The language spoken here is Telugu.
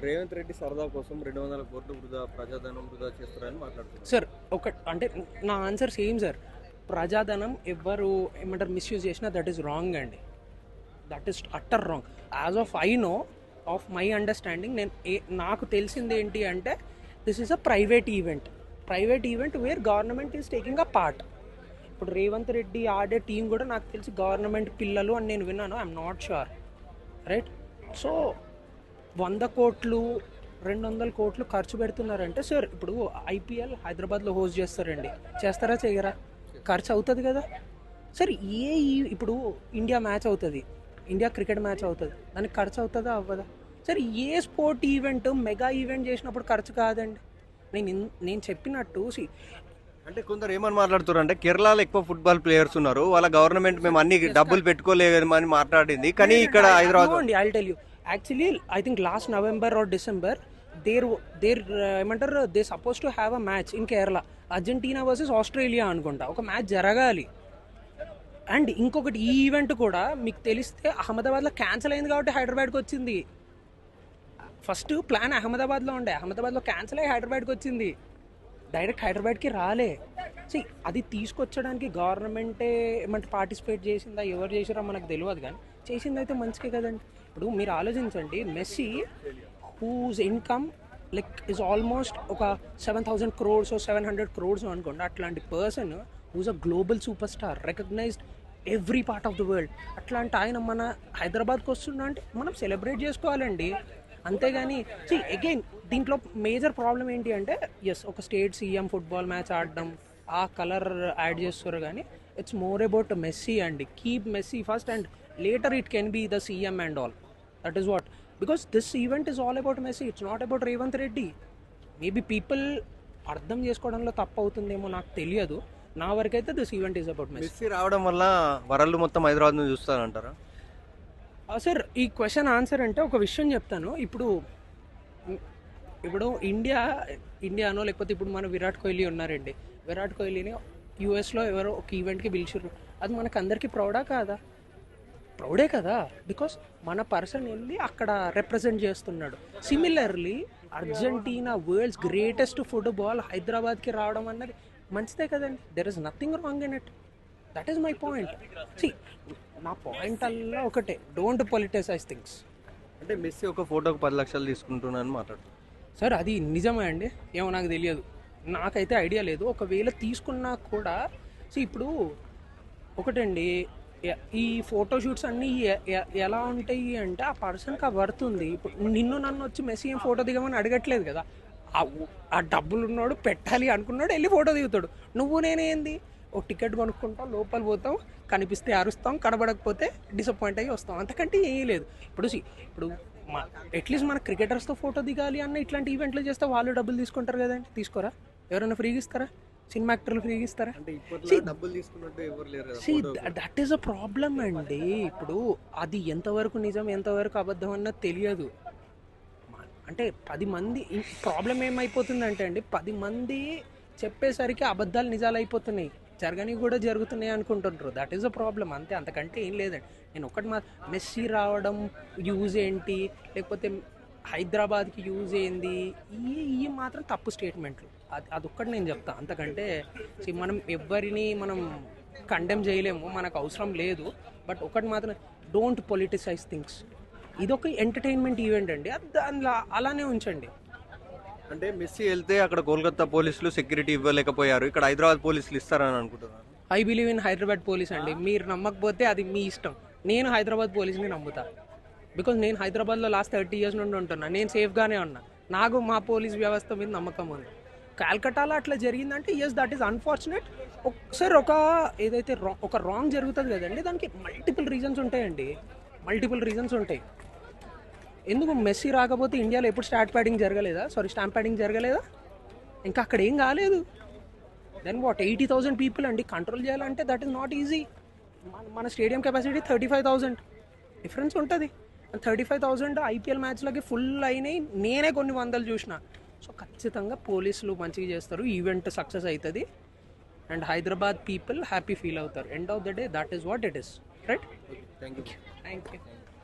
రేవంత్ రెడ్డి సరదా కోసం 200 కోట్లు ప్రజాధనం వృధా చేస్తారని మాట్లాడుతున్నారు. సార్ అంటే నా ఆన్సర్ సేమ్ సార్. ప్రజాధనం ఎవ్వరు ఏమంటారు మిస్యూజ్ చేసినా దట్ ఈస్ రాంగ్ అండి. That is utter wrong. As of I know of my understanding నాకు తెలిసింది ఏంటి అంటే this is a private event where government is taking a part. ఇప్పుడు రేవంత్ రెడ్డి ఆడే టీం కూడా నాకు తెలిసి గవర్నమెంట్ పిల్లలు అని నేను విన్నాను. I'm not sure, right? So 100 కోట్లు 200 కోట్లు ఖర్చు పెడుతున్నారంటే సార్ ఇప్పుడు ఐపీఎల్ హైదరాబాద్లో హోస్ట్ చేస్తారండి, చేస్తారా చేయరా? ఖర్చు అవుతుంది కదా సార్. ఇప్పుడు ఇండియా మ్యాచ్ అవుతుంది, ఇండియా క్రికెట్ మ్యాచ్ అవుతుంది, దానికి ఖర్చు అవుతుందా అవ్వదా సార్? ఏ స్పోర్ట్ ఈవెంట్ మెగా ఈవెంట్ చేసినప్పుడు ఖర్చు కాదండి. నేను చెప్పినట్టు అంటే కొందరు ఏమని మాట్లాడుతున్నారు అంటే కేరళలో ఎక్కువ ఫుట్బాల్ ప్లేయర్స్ ఉన్నారు, వాళ్ళ గవర్నమెంట్ మేము అన్ని డబ్బులు పెట్టుకోలేమని మాట్లాడింది, కానీ ఇక్కడ Hyderabad I tell you actually I think last November or December there ఏమంటారు they suppose to have a match in Kerala. Argentina versus Australia అనుకుంటా ఒక మ్యాచ్ జరగాలి. అండ్ ఇంకొకటి ఈ ఈవెంట్ కూడా మీకు తెలిస్తే అహ్మదాబాద్లో క్యాన్సిల్ అయింది కాబట్టి హైదరాబాద్కి వచ్చింది. ఫస్ట్ ప్లాన్ అహ్మదాబాద్లో ఉండే, అహ్మదాబాద్లో క్యాన్సిల్ అయ్యి హైదరాబాద్కి వచ్చింది, డైరెక్ట్ హైదరాబాద్కి రాలే. సో అది తీసుకొచ్చడానికి గవర్నమెంటే ఏమంటే పార్టిసిపేట్ చేసిందా, ఎవరు చేసారో మనకు తెలియదు, కానీ చేసిందైతే మంచిగా కదండి. ఇప్పుడు మీరు ఆలోచించండి, Messi whose income like is almost ఒక 7,000 crores 700 crores అనుకోండి, అట్లాంటి person whose a global super star recognized every part of the world. అట్లాంటి ఆయన మన హైదరాబాద్కి వస్తున్నా అంటే మనం సెలబ్రేట్ చేసుకోవాలండి, అంతేగాని అగైన్ దీంట్లో మేజర్ ప్రాబ్లం ఏంటి అంటే ఎస్ ఒక స్టేట్ సీఎం ఫుట్బాల్ మ్యాచ్ ఆడడం ఆ కలర్ యాడ్ చేస్తారు, కానీ ఇట్స్ మోర్ అబౌట్ మెస్సీ అండి. Keep Messi first and later it can be the CM and all. That is what, because this event is all about Messi, it's not about Revanth Reddy. Maybe people అర్థం చేసుకోవడంలో తప్పు అవుతుందేమో నాకు తెలియదు. నా వరకైతే this event is about Messi రావడం వల్ల వరల్డ్ మొత్తం హైదరాబాద్ నుంచి చూస్తారంటారా? సార్ ఈ క్వశ్చన్ ఆన్సర్ అంటే ఒక విషయం చెప్తాను. ఇప్పుడు ఇండియానో లేకపోతే ఇప్పుడు మన విరాట్ కోహ్లీ ఉన్నారండి, విరాట్ కోహ్లీని యూఎస్లో ఎవరో ఒక ఈవెంట్కి పిలిచారు, అది మనకు అందరికీ ప్రౌడా కాదా? ప్రౌడే కదా, బికాస్ మన పర్సన్ వెళ్ళి అక్కడ రిప్రజెంట్ చేస్తున్నాడు. Similarly Argentina world's greatest football హైదరాబాద్కి రావడం అన్నది మంచిదే కదండి. There is nothing wrong in it. That is my point. నా పాయింట్ అల్లా ఒకటే, డోంట్ పొలిటిసైజ్ థింగ్స్. అంటే మెస్సీ ఒక ఫోటోకి 10 లక్షలు తీసుకుంటున్నాను మాట్లాడుతున్నాను సార్, అది నిజమే అండి, ఏమో నాకు తెలియదు, నాకైతే ఐడియా లేదు. ఒకవేళ తీసుకున్నా కూడా ఇప్పుడు ఒకటండి, ఈ ఫోటోషూట్స్ అన్నీ ఎలా ఉంటాయి అంటే ఆ పర్సన్కి పడుతుంది. ఇప్పుడు నన్ను వచ్చి మెస్సీ ఏం ఫోటో దిగమని అడగట్లేదు కదా, ఆ డబ్బులు ఉన్నాడు పెట్టాలి అనుకున్నాడు వెళ్ళి ఫోటో దిగుతాడు. నేనేంది ఒక టికెట్ కొనుక్కుంటాం, లోపల పోతాం, కనిపిస్తే అరుస్తాం, కనబడకపోతే డిసప్పాయింట్ అయ్యి వస్తాం, అంతకంటే ఏం లేదు. ఇప్పుడు అట్లీస్ట్ మన క్రికెటర్స్తో ఫోటో దిగాలి అన్న ఇట్లాంటి ఈవెంట్లు చేస్తే వాళ్ళు డబ్బులు తీసుకుంటారు కదండి, తీసుకోరా? ఎవరైనా ఫ్రీగా ఇస్తారా? సినిమా యాక్టర్లు ఫ్రీగా ఇస్తారా? దట్ ఈస్ అ ప్రాబ్లం అండి. ఇప్పుడు అది ఎంతవరకు నిజం ఎంతవరకు అబద్ధం అన్నది తెలియదు. అంటే 10 మంది ప్రాబ్లం ఏమైపోతుందంటే అండి, 10 మంది చెప్పేసరికి అబద్ధాలు నిజాలు అయిపోతున్నాయి, జరగని కూడా జరుగుతున్నాయి అనుకుంటుంటారు. దట్ ఈస్ అ ప్రాబ్లం, అంతే, అంతకంటే ఏం లేదండి. నేను ఒకటి మెస్సీ రావడం యూజ్ ఏంటి, లేకపోతే హైదరాబాద్కి యూజ్ ఏంది, ఈ మాత్రం తప్పు స్టేట్మెంట్లు. అదొక్కటి నేను చెప్తా, అంతకంటే మనం ఎవరిని మనం కండెమ్ చేయలేము, మనకు అవసరం లేదు. బట్ ఒకటి మాత్రం, డోంట్ పొలిటిసైజ్ థింగ్స్. ఇదొక ఎంటర్టైన్మెంట్ ఈవెంట్ అండి, దానిలో అలానే ఉంచండి. అంటే మెస్సీ వెళ్తే అక్కడ కోల్కతా పోలీసులు సెక్యూరిటీ ఇవ్వలేకపోయారు, ఇక్కడ హైదరాబాద్ పోలీసులు ఇస్తారని అనుకుంటున్నాను. I believe in Hyderabad police అండి. మీరు నమ్మకపోతే అది మీ ఇష్టం, నేను హైదరాబాద్ పోలీస్ని నమ్ముతా. బికాజ్ నేను హైదరాబాద్లో లాస్ట్ 30 years నుండి ఉంటున్నా, నేను సేఫ్గానే ఉన్నా, నాకు మా పోలీస్ వ్యవస్థ మీద నమ్మకం ఉంది. కాల్కటాలో అట్లా జరిగిందంటే ఎస్ దట్ ఈస్ అన్ఫార్చునేట్. ఒకసారి ఏదైతే ఒక రాంగ్ జరుగుతుంది కదండి, దానికి మల్టిపుల్ రీజన్స్ ఉంటాయండి, మల్టిపుల్ రీజన్స్ ఉంటాయి. ఎందుకు మెస్సీ రాకపోతే ఇండియాలో ఎప్పుడు స్టాంప్ ప్యాడింగ్ జరగలేదా? ఇంకా అక్కడ ఏం కాలేదు. దెన్ వాట్, 80,000 పీపుల్ అండి కంట్రోల్ చేయాలంటే దట్ ఈస్ నాట్ ఈజీ. మన స్టేడియం కెపాసిటీ 35,000, డిఫరెన్స్ ఉంటుంది. 35,000 ఐపీఎల్ మ్యాచ్లకి ఫుల్ అయినాయి, నేనే కొన్ని వందలు చూసిన. సో ఖచ్చితంగా పోలీసులు మంచిగా చేస్తారు, ఈవెంట్ సక్సెస్ అవుతుంది and Hyderabad people happy feel అవుతారు. End of the day that is what it is, right? Thank you.